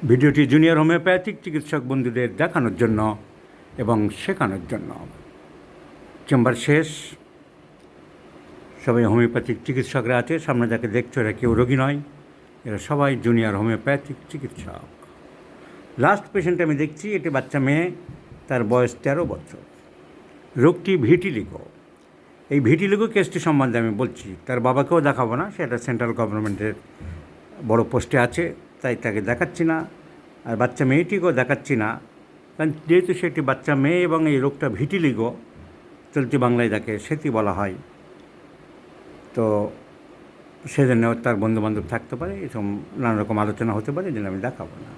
ভিডিওটি junior homeopathic চিকিৎসক বন্ধুদের দেখানোর জন্য এবং শেখানোর জন্য। চেম্বার শেষ, সবাই হোমিওপ্যাথিক চিকিৎসকরা আছে। সামনে যাকে দেখছো এরা কেউ রোগী নয়, এরা সবাই জুনিয়র হোমিওপ্যাথিক চিকিৎসক। লাস্ট পেশেন্ট আমি দেখছি, এটি বাচ্চা মেয়ে, তার বয়স 13 বছর। রোগটি ভিটিলিগো। এই ভিটিলিগো কেসটি সম্বন্ধে আমি বলছি। তার বাবাকেও দেখাবো না, সে একটা সেন্ট্রাল গভর্নমেন্টের বড় পোস্টে আছে, তাই তাকে দেখাচ্ছি না। আর বাচ্চা মেয়েটিকেও দেখাচ্ছি না, কারণ যেহেতু সে একটি বাচ্চা মেয়ে এবং এই রোগটা ভিটিলিগো, চলতি বাংলায় তাকে সেতি বলা হয়, তো সেজন্য তার বন্ধুবান্ধব থাকতে পারে, এসব নানা রকম আলোচনা হতে পারে, এই জন্য আমি দেখাবো না।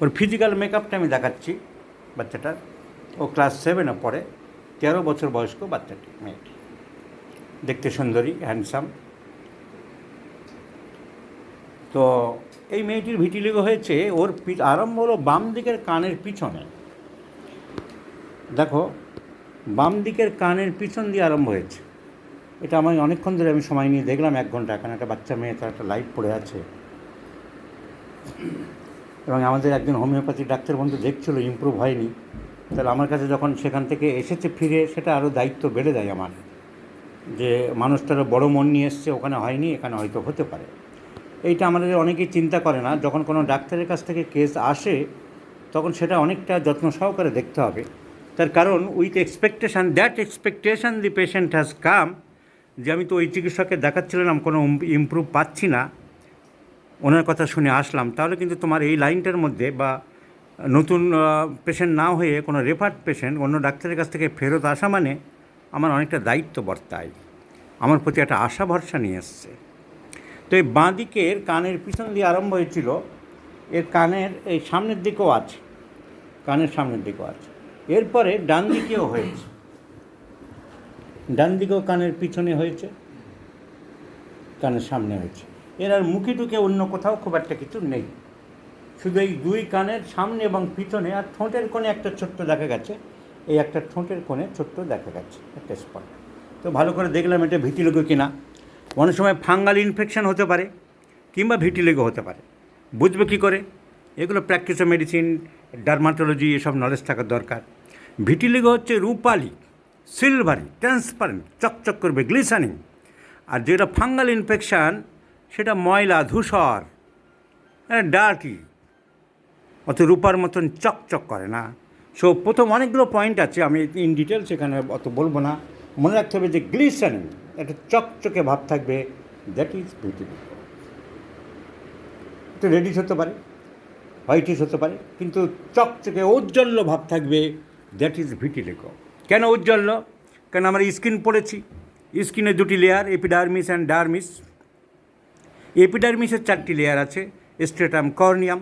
ওর ফিজিক্যাল মেকআপটা আমি দেখাচ্ছি বাচ্চাটার। ও ক্লাস 7-এ পড়ে, 13 বছর বয়স্ক বাচ্চাটি, মেয়েটি দেখতে সুন্দরী, হ্যান্ডসাম। তো এই মেয়েটির ভিটিলিগো হয়েছে, ওর আরম্ভ হলো বাম দিকের কানের পিছনে। দেখো, বাম দিকের কানের পিছন দিয়ে আরম্ভ হয়েছে। এটা আমি অনেকক্ষণ ধরে আমি সময় নিয়ে দেখলাম, 1 ঘন্টা। এখানে একটা বাচ্চা মেয়ে, তার একটা লাইট পড়ে আছে, এবং আমাদের একজন হোমিওপ্যাথি ডাক্তার বন্ধু দেখছিল ইমপ্রুভ হয়নি। তাহলে আমার কাছে যখন সেখান থেকে এসেছে ফিরে, সেটা আরও দায়িত্ব বেড়ে যায় আমার, যে মানুষটারও বড় মন নিয়ে এসছে, ওখানে হয়নি, এখানে হয়তো হতে পারে। এইটা আমাদের অনেকেই চিন্তা করে না। যখন কোনো ডাক্তারের কাছ থেকে কেস আসে, তখন সেটা অনেকটা যত্ন সহকারে দেখতে হবে। তার কারণ with expectation, that expectation the patient has come, যে আমি তো ওই চিকিৎসককে দেখাচ্ছিলাম, কোনো ইমপ্রুভ পাচ্ছি না, ওনার কথা শুনে আসলাম। তাহলে কিন্তু তোমার এই লাইনটার মধ্যে, বা নতুন পেশেন্ট না হয়ে কোনো রেফার্ড পেশেন্ট অন্য ডাক্তারের কাছ থেকে ফেরত আসা, মানে আমার অনেকটা দায়িত্ব বর্তায়, আমার প্রতি একটা আশা ভরসা নিয়ে এসছে। তো এই বাঁ দিকের কানের পিছন দিয়ে আরম্ভ হয়েছিল, এর কানের এই সামনের দিকেও আছে, কানের সামনের দিকেও আছে। এরপরে ডান দিকেও হয়েছে, ডান দিকেও কানের পিছনে হয়েছে, কানের সামনে হয়েছে। এর আর মুখে টুকে অন্য কোথাও খুব একটা কিছু নেই, শুধু এই 2 কানের সামনে এবং পিছনে। আর ঠোঁটের কোণে একটা ছোট্ট দেখা গেছে, এই একটা ঠোঁটের কোণে ছোট্ট দেখা গেছে একটা স্পট। তো ভালো করে দেখলাম এটা ভিটিলিগো কিনা। অনেক সময় ফাঙ্গাল ইনফেকশন হতে পারে, কিংবা ভিটিলিগো হতে পারে। বুঝবে কী করে? এগুলো প্র্যাকটিস অফ মেডিসিন, ডার্মাটোলজি, এসব নলেজ থাকার দরকার। ভিটিলিগো হচ্ছে রূপালি, সিলভারি, ট্রান্সপারেন্ট, চকচক করবে, গ্লিসানিং। আর যেটা ফাঙ্গাল ইনফেকশান, সেটা ময়লা, ধূসর, ডার্টি, অত রূপার মতন চকচক করে না। সো প্রথম অনেকগুলো পয়েন্ট আছে, আমি ইন ডিটেলস এখানে অত বলবো না। মনে রাখতে হবে যে গ্লিসানিং, একটা চকচকে ভাব থাকবে, দ্যাট ইজ ভিটিলিগো। একটু রেডিশ হতে পারে, হোয়াইটিশ হতে পারে, কিন্তু চকচকে ঔজ্জ্বল্য ভাব থাকবে, দ্যাট ইজ ভিটিলিগো। কেন ঔজ্জ্বল্য? কারণ আমরা স্কিন পড়েছি, স্কিনে 2টি লেয়ার, এপিডার্মিস অ্যান্ড ডার্মিস। এপিডার্মিসের 4টি লেয়ার আছে, স্ট্রেটাম কর্নিয়াম,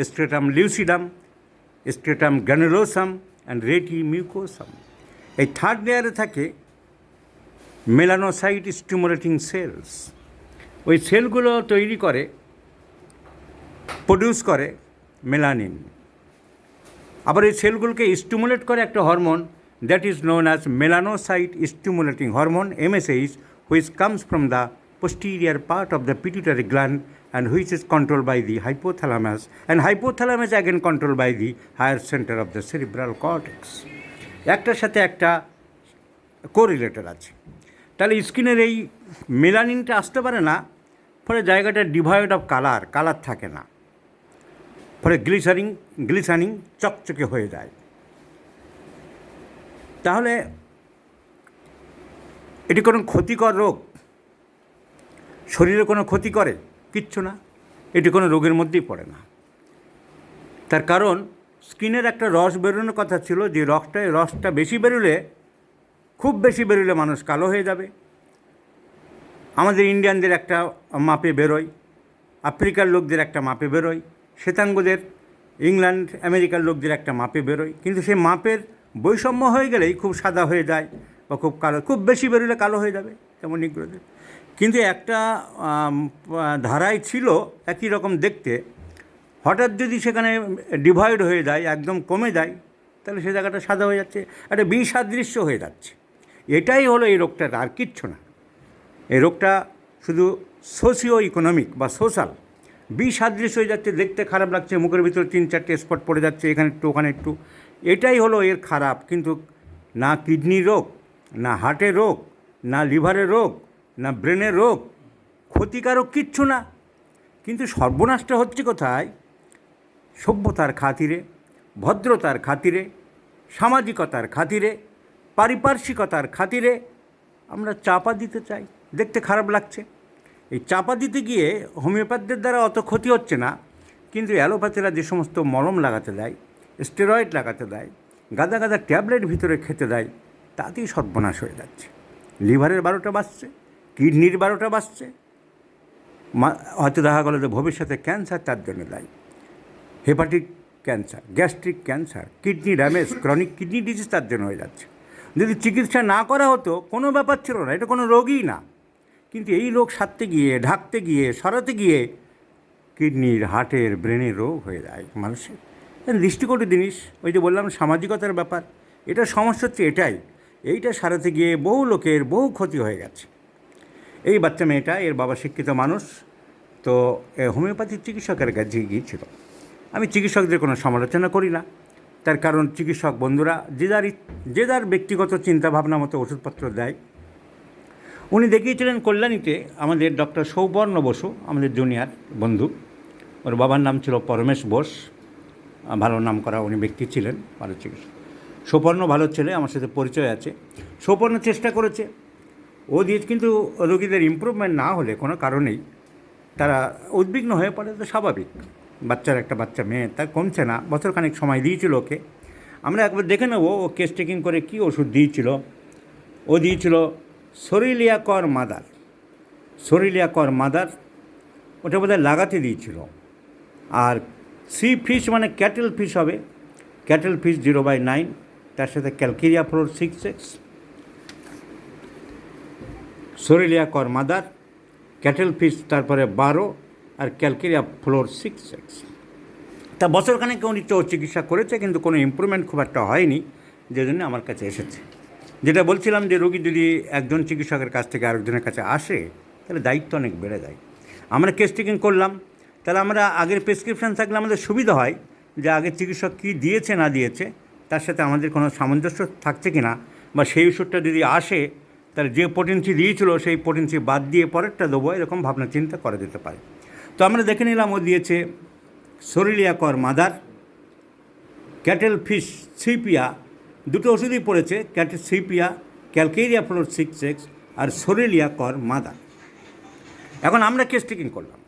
স্ট্রেটাম লিউসিডাম, স্ট্রেটাম গ্র্যানুলোসাম অ্যান্ড রেটি মিউকোসাম। এই 3rd লেয়ারে থাকে মেলানোসাইট স্টিমুলেটিং সেলস। ওই সেলগুলো তৈরি করে, প্রডিউস করে মেলানিন। আবার এই সেলগুলোকে স্টিমুলেট করে একটা hormone, that is known as melanocyte stimulating hormone, MSH, which comes from the posterior part of the pituitary gland and which is controlled by the hypothalamus, and hypothalamus again controlled by the higher center of the cerebral cortex. একটার সাথে একটা correlated আছে। তাহলে স্কিনের এই মেলানিনটা আসতে পারে না, ফলে জায়গাটা ডিভয়েড অফ কালার থাকে না, ফলে গ্লিসানিং চকচকে হয়ে যায়। তাহলে এটি কোনো ক্ষতিকর রোগ, শরীরে কোনো ক্ষতি করে? কিচ্ছু না, এটি কোনো রোগের মধ্যেই পড়ে না। তার কারণ স্কিনের একটা রস বেরোনোর কথা ছিল, যে রসটা বেশি বেরোলে, খুব বেশি বেরোলে মানুষ কালো হয়ে যাবে। আমাদের ইন্ডিয়ানদের একটা মাপে বেরোয়, আফ্রিকার লোকদের একটা মাপে বেরোয়, শ্বেতাঙ্গদের, ইংল্যান্ড আমেরিকার লোকদের একটা মাপে বেরোয়। কিন্তু সেই মাপের বৈষম্য হয়ে গেলেই খুব সাদা হয়ে যায়, বা খুব কালো, খুব বেশি বেরোলে কালো হয়ে যাবে, তেমন নিগ্রোদের। কিন্তু একটা ধারায় ছিল একই রকম দেখতে, হঠাৎ যদি সেখানে ডিভাইড হয়ে যায়, একদম কমে যায়, তাহলে সে জায়গাটা সাদা হয়ে যাচ্ছে, একটা বিসাদৃশ্য হয়ে যাচ্ছে। এটাই হলো এই রোগটার, আর কিচ্ছু না। এই রোগটা শুধু সোশিও ইকোনমিক বা সোশ্যাল, বিসাদৃশ হয়ে যাচ্ছে, দেখতে খারাপ লাগছে, মুখের ভিতরে 3-4টে স্পট পড়ে যাচ্ছে, এখানে একটু ওখানে একটু। এটাই হলো এর খারাপ। কিন্তু না কিডনি রোগ, না হার্টের রোগ, না লিভারের রোগ, না ব্রেনের রোগ, ক্ষতিকারক কিচ্ছু না। কিন্তু সর্বনাশটা হচ্ছে কোথায়? সভ্যতার খাতিরে, ভদ্রতার খাতিরে, সামাজিকতার খাতিরে, পারিপার্শ্বিকতার খাতিরে আমরা চাপা দিতে চাই, দেখতে খারাপ লাগছে। এই চাপা দিতে গিয়ে হোমিওপ্যাথদের দ্বারা অত ক্ষতি হচ্ছে না, কিন্তু অ্যালোপ্যাথিরা যে সমস্ত মলম লাগাতে দেয়, স্টেরয়েড লাগাতে দেয়, গাদা গাদা ট্যাবলেট ভিতরে খেতে দেয়, তাতেই সর্বনাশ হয়ে যাচ্ছে। লিভারের 12টা বাজছে, কিডনির 12টা বাজছে, হয়তো দেখা গেলো যে ভবিষ্যতে ক্যান্সার তার জন্য দায়ী। Hepatic cancer, gastric cancer, kidney damage, chronic kidney disease তার জন্য হয়ে যাচ্ছে। যদি চিকিৎসা না করা হতো কোনো ব্যাপার ছিল না, এটা কোনো রোগই না। কিন্তু এই রোগ সারতে গিয়ে, ঢাকতে গিয়ে, সরাতে গিয়ে কিডনির, হার্টের, ব্রেনের রোগ হয়ে যায় মানুষের। দৃষ্টিকটু জিনিস। ওই যে বললাম সামাজিকতার ব্যাপার। এটা সমস্যা হচ্ছে এটাই, এইটা সারাতে গিয়ে বহু লোকের বহু ক্ষতি হয়ে গেছে। এই বাচ্চা মেয়েটা, এর বাবা শিক্ষিত মানুষ, তো হোমিওপ্যাথিক চিকিৎসকের কাছে গিয়েছিল। আমি চিকিৎসকদের কোনো সমালোচনা করি না, তার কারণ চিকিৎসক বন্ধুরা যে যার ব্যক্তিগত চিন্তাভাবনা মতো ওষুধপত্র দেয়। উনি দেখিয়েছিলেন কল্যাণীতে আমাদের ডক্টর সৌপর্ণ বসু, আমাদের জুনিয়র বন্ধু। ওর বাবার নাম ছিল পরমেশ বোস, ভালো নাম করা উনি ব্যক্তি ছিলেন, ভালো চিকিৎসক। সৌপর্ণ ভালো ছেলে, আমার সাথে পরিচয় আছে। সৌপর্ণ চেষ্টা করেছে, ও দিয়ে, কিন্তু রোগীদের ইমপ্রুভমেন্ট না হলে কোনো কারণেই তারা উদ্বিগ্ন হয়ে পড়ে, তো স্বাভাবিক। একটা বাচ্চা মেয়ে, তার কমছে না, বছরখানেক সময় দিয়েছিল ওকে। আমরা একবার দেখে নেবো ও কেস টেকিং করে কী ওষুধ দিয়েছিল। ও দিয়েছিল সরিলিয়াকর মাদার, ওটা বোধহয় লাগাতে দিয়েছিল। আর সি ফিশ মানে ক্যাটেল ফিশ হবে, ক্যাটেল ফিশ 0/9, তার সাথে ক্যালকেরিয়া ফ্লোর 6X, সরিলিয়াকর মাদার, ক্যাটেল ফিশ তারপরে 12 আর ক্যালকেরিয়া ফ্লোর 6X। তা বছরখানেক উনি চিকিৎসা করেছে, কিন্তু কোনো ইমপ্রুভমেন্ট খুব একটা হয়নি, যে জন্য আমার কাছে এসেছে। যেটা বলছিলাম যে রোগী যদি একজন চিকিৎসকের কাছ থেকে আরেকজনের কাছে আসে, তাহলে দায়িত্ব অনেক বেড়ে যায়। আমরা কেস টেকিং করলাম, তাহলে আমরা আগের প্রেসক্রিপশান থাকলে আমাদের সুবিধা হয় যে আগের চিকিৎসক কী দিয়েছে না দিয়েছে তার সাথে আমাদের কোনো সামঞ্জস্য থাকছে কি না, বা সেই ওষুধটা যদি আসে তাহলে যে পোটেন্সি দিয়েছিল সেই পোটেন্সি বাদ দিয়ে পরেরটা দেবো, এরকম ভাবনা চিন্তা করা যেতে পারে। তো আমরা দেখে নিলাম ও দিয়েছে সরিলিয়াকর মাদার, ক্যাটেল ফিশ সিপিয়া, দুটো ওষুধই পড়েছে, cattle sepia, calcarea fluor 6X আর সরিলিয়াকর মাদার। এখন আমরা কেস টেকিং করলাম,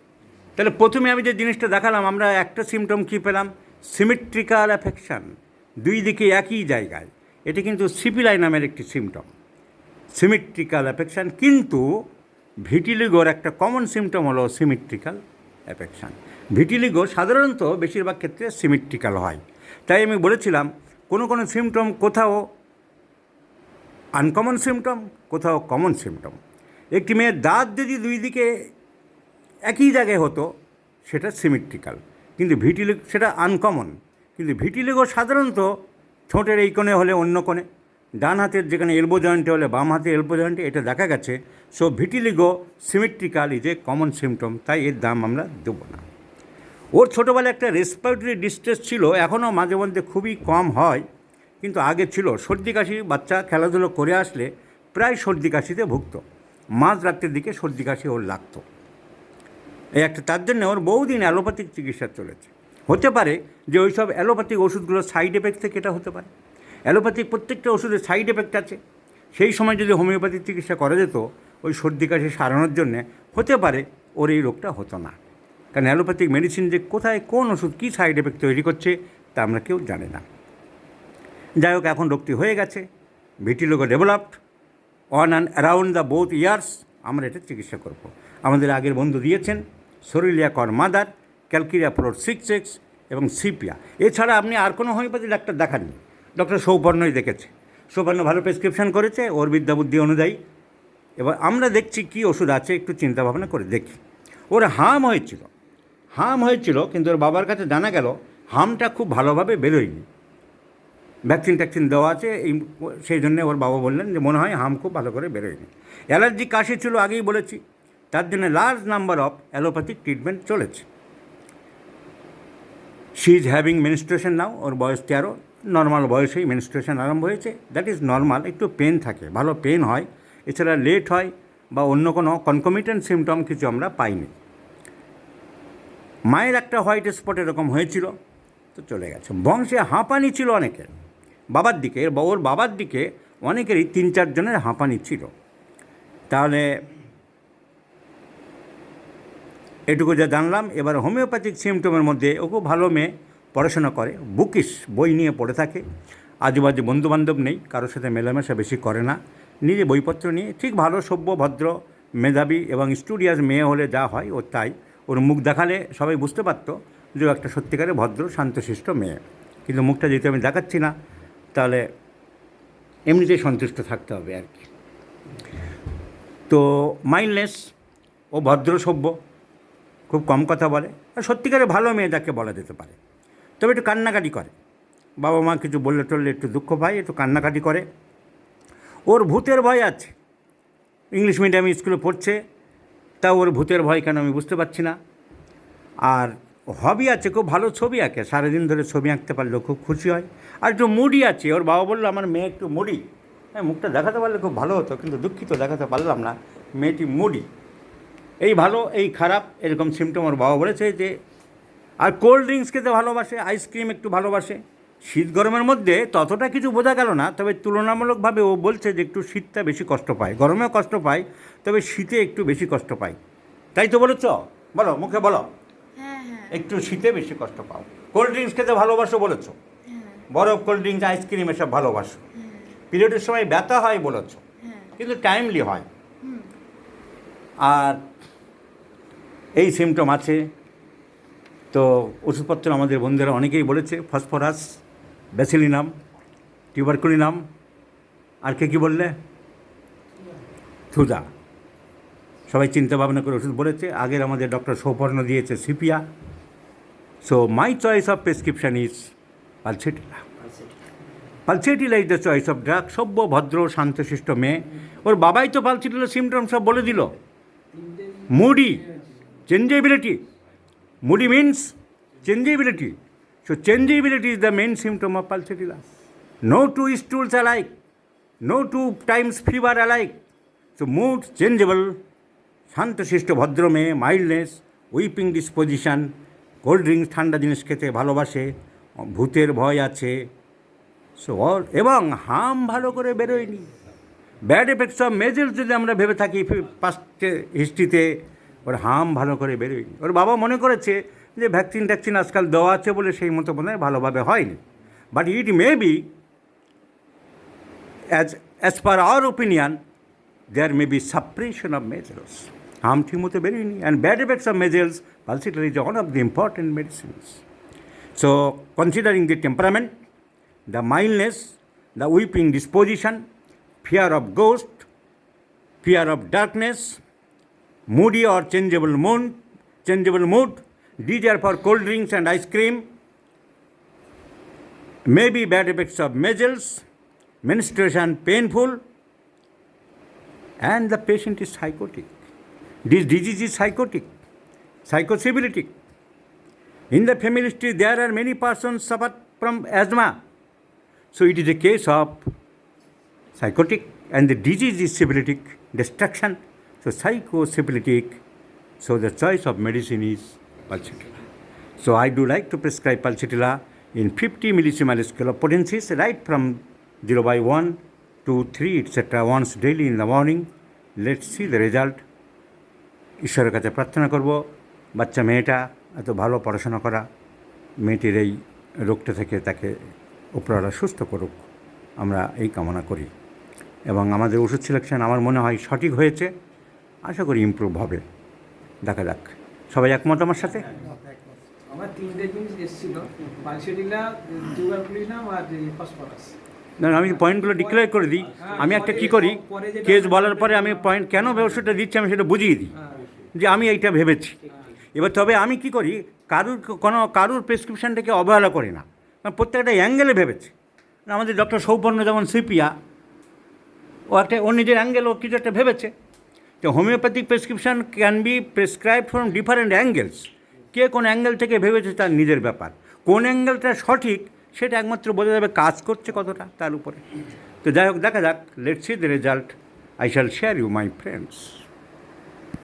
তাহলে প্রথমে আমি যে জিনিসটা দেখালাম, আমরা একটা সিমটম কী পেলাম? সিমেট্রিক্যাল অ্যাফেকশান, দুই দিকে একই জায়গায়। এটি কিন্তু সিপিলাই নামের একটি সিমটম, সিমেট্রিক্যাল অ্যাফেকশান। কিন্তু ভিটিলিগোর একটা কমন সিমটম হলো সিমেট্রিক্যাল অ্যাফেকশান। ভিটিলিগো সাধারণত বেশিরভাগ ক্ষেত্রে সিমেট্রিক্যাল হয়। তাই আমি বলেছিলাম কোনো কোনো সিমটম কোথাও আনকমন সিমটম, কোথাও কমন সিমটম। একটি মেয়ের দাঁত যদি দুই দিকে একই জায়গায় হতো সেটা সিমেট্রিক্যাল, কিন্তু ভিটিলিগো সেটা আনকমন। কিন্তু ভিটিলিগো সাধারণত ঠোঁটের এই কোণে হলে অন্য কোণে, ডান হাতের যেখানে এলবো জয়েন্টে হলে বাম হাতে এলবো জয়েন্টে, এটা দেখা গেছে। So vitiligo symmetrical is a common symptom, তাই এর দাম আমরা দেবো না। ওর ছোটোবেলায় একটা রেসপিরেটরি ডিস্ট্রেস ছিল, এখনও মাঝে মধ্যে খুবই কম হয়, কিন্তু আগে ছিল। সর্দি কাশি, বাচ্চা খেলাধুলো করে আসলে প্রায় সর্দি কাশিতে ভুগত, মাঝরাত্রের দিকে সর্দি কাশি ওর লাগতো। এই একটা, তার জন্য ওর বহুদিন অ্যালোপ্যাথিক চিকিৎসা চলেছে। হতে পারে যে ওই সব অ্যালোপ্যাথিক ওষুধগুলোর সাইড এফেক্ট থেকে এটা হতে পারে। অ্যালোপ্যাথিক প্রত্যেকটা ওষুধের সাইড এফেক্ট আছে। সেই সময় যদি হোমিওপ্যাথিক চিকিৎসা করা যেত ওই সর্দি কাশি সারানোর জন্যে, হতে পারে ওর এই রোগটা হতো না। কারণ অ্যালোপ্যাথিক মেডিসিন যে কোথায় কোন ওষুধ কী সাইড এফেক্ট তৈরি করছে তা আমরা কেউ জানি না। যাই হোক, এখন রোগটি হয়ে গেছে, vitiligo developed on and around the both years. আমরা এটা চিকিৎসা করব। আমাদের আগের বন্ধু দিয়েছেন সরিলিয়াকর মাদার, ক্যালকেরিয়া ফ্লোর 6X এবং সিপিয়া। এছাড়া আপনি আর কোনো হোমিওপ্যাথি ডাক্তার দেখাননি, ডক্টর সৌপর্ণই দেখেছে। সৌপর্ণ ভালো প্রেসক্রিপশান করেছে ওর বিদ্যাবুদ্ধি অনুযায়ী। এবার আমরা দেখছি কী ওষুধ আছে, একটু চিন্তাভাবনা করে দেখি। ওর হাম হয়েছিল, কিন্তু ওর বাবার কাছে জানা গেল হামটা খুব ভালোভাবে বেরোয়নি। ভ্যাকসিন দেওয়া আছে, সেই জন্যে ওর বাবা বললেন যে মনে হয় হাম খুব ভালো করে বেরোয়নি। অ্যালার্জি কাশি ছিল, আগেই বলেছি, তার জন্য large number of allopathic treatment চলেছে। শি ইজ হ্যাভিং মেনস্ট্রুয়েশন নাও, ওর বয়স 13, নর্মাল বয়সেই মেনস্ট্রুয়েশন আরম্ভ হয়েছে। দ্যাট ইজ নর্মাল, একটু পেন থাকে, ভালো পেন হয়, এছাড়া লেট হয় বা অন্য কোনো কনকমিটেন্ট সিমটম কিছু আমরা পাইনি। মায়ের একটা হোয়াইট স্পট এরকম হয়েছিল, তো চলে গেছে। বংশে হাঁপানি ছিল অনেকের, বাবার দিকে, ওর বাবার দিকে অনেকেরই 3-4 জনের হাঁপানি ছিল। তাহলে এটুকু যা জানলাম। এবার হোমিওপ্যাথিক সিমটমের মধ্যে ও খুব ভালো মেয়ে, পড়াশোনা করে, বুকিশ, বই নিয়ে পড়ে থাকে, আজুবাজু বন্ধুবান্ধব নেই, কারোর সাথে মেলামেশা বেশি করে না, নিজে বইপত্র নিয়ে ঠিক ভালো সভ্য ভদ্র মেধাবী এবং স্টুডিয়াস মেয়ে হলে যা হয় ওর তাই। ওর মুখ দেখালে সবাই বুঝতে পারতো যে ও একটা সত্যিকারে ভদ্র শান্তশিষ্ট মেয়ে, কিন্তু মুখটা যেহেতু আমি দেখাচ্ছি না, তাহলে এমনিতেই সন্তুষ্ট থাকতে হবে আর কি। তো মাইন্ডলেস, ও ভদ্র সভ্য, খুব কম কথা বলে, আর সত্যিকারে ভালো মেয়ে যাকে বলা যেতে পারে। তবে একটু কান্নাকাটি করে, বাবা মা কিছু বললে টললে একটু দুঃখ পায়, একটু কান্নাকাটি করে। ওর ভূতের ভয় আছে, ইংলিশ মিডিয়াম স্কুলে পড়ছে, তা ওর ভূতের ভয় কেন আমি বুঝতে পারছি না। আর হবি আছে, খুব ভালো ছবি আঁকে, সারাদিন ধরে ছবি আঁকতে পারলেও খুব খুশি হয়। আর একটু মুডি আছে, ওর বাবা বললো আমার মেয়ে একটু মুডি। হ্যাঁ, মুখটা দেখাতে পারলে খুব ভালো হতো, কিন্তু দুঃখিত দেখাতে পারলাম না, মেয়েটি মুডি। এই ভালো এই খারাপ এরকম সিমটম ওর বাবা বলেছে যে। আর কোল্ড ড্রিঙ্কস খেতে ভালোবাসে, আইসক্রিম একটু ভালোবাসে। শীত গরমের মধ্যে ততটা কিছু বোঝা গেল না, তবে তুলনামূলকভাবে ও বলছে যে একটু শীতটা বেশি কষ্ট পায়, গরমেও কষ্ট পায়, তবে শীতে একটু বেশি কষ্ট পায়। তাই তো বলেছ? বলো, মুখে বলো। একটু শীতে বেশি কষ্ট পাও। কোল্ড ড্রিঙ্কস খেতে ভালোবাসো বলেছো, বরফ, কোল্ড ড্রিঙ্কস, আইসক্রিম এসব ভালোবাসো। পিরিয়ডের সময় ব্যথা হয় বলেছ, কিন্তু টাইমলি হয়। আর এই সিমটম আছে। তো ওষুধপত্র আমাদের বন্ধুরা অনেকেই বলেছে, ফসফরাস, ব্যাসিলিনাম, টিউবারকুলিনাম, আর কে কী বললে? থুদা। সবাই চিন্তা ভাবনা করে ওষুধ বলেছে। আগের আমাদের ডক্টর সৌপর্ণ দিয়েছে sepia. So my choice of prescription is pulsatilla. Pulsatilla is the choice of drug. সভ্য ভদ্র শান্তশিষ্ট মেয়ে, ওর বাবাই তো পালসেটিলা সিমটম সব বলে দিল। Moody, চেঞ্জেবিলিটি, moody means changeability. So changeability is the main symptom of pulsatilla. No two stools alike, no two times fever alike. So mood changeable, শান্তশিষ্ট ভদ্র মেয়ে, mildness, weeping disposition, cold drinks ঠান্ডা জিনিস খেতে ভালোবাসে, ভূতের ভয় আছে। সো এবং হাম ভালো করে বেরোয়নি। ব্যাড এফেক্টস অফ মেজেলস যদি আমরা ভেবে থাকি পাস্টে হিস্ট্রিতে, ওর হাম ভালো করে বেরোয়নি। ওর বাবা মনে করেছে যে ভ্যাকসিন ট্যাকসিন আজকাল দেওয়া আছে বলে সেই মতো মনে হয় ভালোভাবে হয়নি। But it may be, as per our opinion, there may be suppression of measles. হাম ঠিক মতো বেরোয়নি। And bad effects of measles, pulsatilla is one of the important medicines. So considering the temperament, the mildness, the weeping disposition, fear of ghost, fear of darkness, moody or changeable mood, desire for cold drinks and ice cream, maybe bad effects of measles, menstruation painful, and the patient is psychotic. This disease is psychotic, psychosyphilitic. In the family history, there are many persons suffer from asthma. So it is a case of psychotic, and the disease is syphilitic, destruction. So psychosyphilitic. So the choice of medicine is pulsatilla. So I do like to prescribe pulsatilla in 50 millisiemens scale of potencies, right from 0/1 to 3, etc. once daily in the morning. Let's see the result. ঈশ্বরের কাছে প্রার্থনা করব বাচ্চা মেয়েটা এত ভালো পড়াশোনা করা মেয়েটির এই রোগটা থেকে তাকে উপরওয়ালা সুস্থ করুক, আমরা এই কামনা করি। এবং আমাদের ওষুধ সিলেকশন আমার মনে হয় সঠিক হয়েছে, আশা করি ইমপ্রুভ হবে। দেখা যাক। সবাই একমত আমার সাথে? আমার 3টে জিনিস এসেছিল, পালসেটিলা, টিউবারকুলিনাম আর ফসফরাস। না, আমি পয়েন্টগুলো ডিক্লেয়ার করে দিই। আমি একটা কী করি, কেস বলার পরে আমি পয়েন্ট কেন ওষুধটা দিচ্ছি আমি সেটা বুঝিয়ে দিই যে আমি এইটা ভেবেছি। এবার তবে আমি কি করি, কারুর প্রেসক্রিপশানটাকে অবহেলা করি না, প্রত্যেকটা অ্যাঙ্গেলে ভেবেছে। আমাদের ডক্টর সৌপর্ণ যেমন সিপিয়া, ওর নিজের অ্যাঙ্গেল ও কিছু একটা ভেবেছে। তো homeopathic prescription can be prescribe from different angles, কে কোন অ্যাঙ্গেল থেকে ভেবেছে তার নিজের ব্যাপার, কোন অ্যাঙ্গেলটা সঠিক সেটা একমাত্র বোঝা যাবে কাজ করছে কতটা তার উপরে। তো যাই হোক, দেখা যাক, let's see the result, I shall share you my friends.